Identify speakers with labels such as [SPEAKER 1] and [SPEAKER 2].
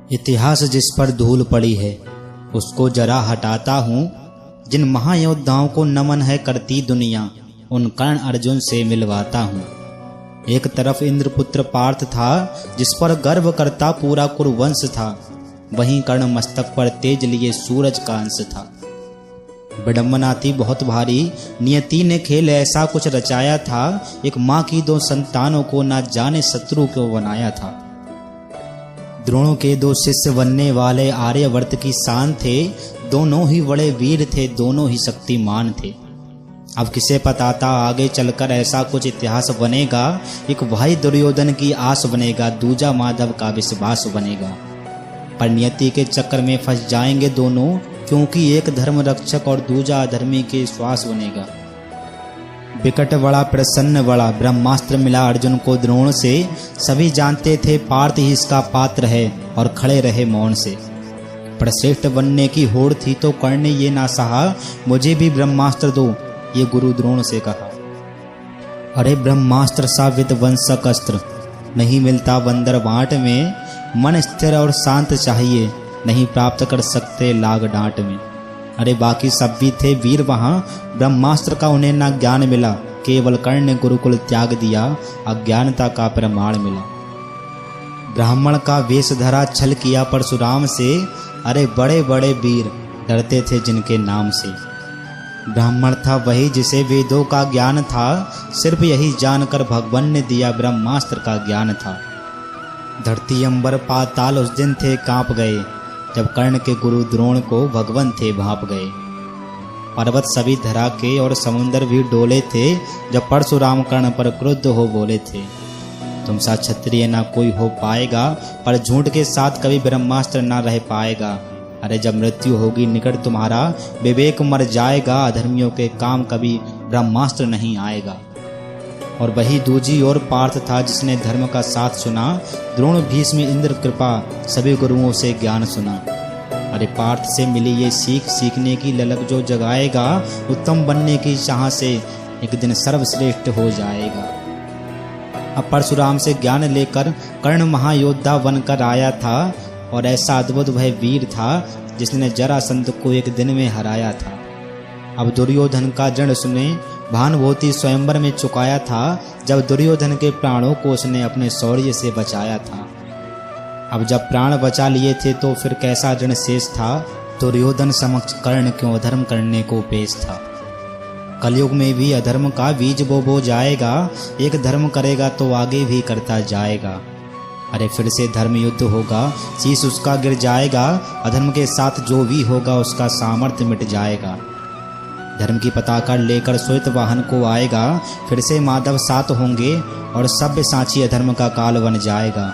[SPEAKER 1] इतिहास जिस पर धूल पड़ी है उसको जरा हटाता हूँ। जिन महायोद्धाओं को नमन है करती दुनिया, उन कर्ण अर्जुन से मिलवाता हूँ। एक तरफ इंद्रपुत्र पार्थ था जिस पर गर्व करता पूरा कुरुवंश था, वहीं कर्ण मस्तक पर तेज लिए सूरज का अंश था। विडंबना थी बहुत भारी, नियति ने खेल ऐसा कुछ रचाया था। एक माँ की 2 संतानों को ना जाने शत्रु क्यों बनाया था। द्रोणों के 2 शिष्य बनने वाले आर्यवर्त की शान थे। दोनों ही बड़े वीर थे, दोनों ही शक्तिमान थे। अब किसे पता था आगे चलकर ऐसा कुछ इतिहास बनेगा। एक भाई दुर्योधन की आस बनेगा, दूजा माधव का विश्वास बनेगा। पर नियति के चक्कर में फंस जाएंगे दोनों, क्योंकि एक धर्म रक्षक और दूजा अधर्मी के श्वास बनेगा। विकट बड़ा प्रसन्न बड़ा ब्रह्मास्त्र मिला अर्जुन को द्रोण से। सभी जानते थे पार्थ ही इसका पात्र है और खड़े रहे मौन से। पर श्रेष्ठ बनने की होड़ थी तो कर्ण ने ये ना सहा, मुझे भी ब्रह्मास्त्र दो, ये गुरु द्रोण से कहा। अरे ब्रह्मास्त्र सा विध्वंसक अस्त्र नहीं मिलता बंदर बांट में। मन स्थिर और शांत चाहिए, नहीं प्राप्त कर सकते लाग डांट में। अरे बाकी सब भी थे वीर वहां, ब्रह्मास्त्र का उन्हें ना ज्ञान मिला। केवल कर्ण ने गुरुकुल त्याग दिया, अज्ञानता का प्रमाण मिला। ब्राह्मण का वेश धरा छल किया परशुराम से। अरे बड़े बड़े वीर डरते थे जिनके नाम से। ब्राह्मण था वही जिसे वेदों का ज्ञान था, सिर्फ यही जानकर भगवान ने दिया ब्रह्मास्त्र का ज्ञान था। धरती अंबर पाताल उस दिन थे कांप गए, जब कर्ण के गुरु द्रोण को भगवान थे भाप गए। पर्वत सभी धरा के और समुद्र भी डोले थे, जब परशुराम कर्ण पर क्रुद्ध हो बोले थे। तुम सा क्षत्रिय ना कोई हो पाएगा, पर झूठ के साथ कभी ब्रह्मास्त्र ना रह पाएगा। अरे जब मृत्यु होगी निकट तुम्हारा, विवेक मर जाएगा। अधर्मियों के काम कभी ब्रह्मास्त्र नहीं आएगा। और वही दूजी ओर पार्थ था जिसने धर्म का साथ सुना। द्रोण भीष्म इंद्र कृपा सभी गुरुओं से ज्ञान सुना। अरे पार्थ से मिली ये सीख, सीखने की ललक जो जगाएगा, उत्तम बनने की चाह से एक दिन सर्वश्रेष्ठ हो जाएगा। अब परशुराम से ज्ञान लेकर कर्ण महायोद्धा बनकर आया था, और ऐसा अद्भुत वह वीर था जिसने जरासंध को एक दिन में हराया था। अब दुर्योधन का जड़ सुने, भानुभूति स्वयंवर में चुकाया था, जब दुर्योधन के प्राणों को उसने अपने शौर्य से बचाया था। अब जब प्राण बचा लिए थे तो फिर कैसा ऋण शेष था। दुर्योधन समक्ष कर्ण क्यों अधर्म करने को पेश था। कलयुग में भी अधर्म का बीज बो जाएगा। एक धर्म करेगा तो आगे भी करता जाएगा। अरे फिर से धर्म युद्ध होगा, शीश उसका गिर जाएगा। अधर्म के साथ जो भी होगा उसका सामर्थ्य मिट जाएगा। धर्म की पताका लेकर श्वेत वाहन को आएगा, फिर से माधव साथ होंगे और सभ्य साची अधर्म का काल बन जाएगा।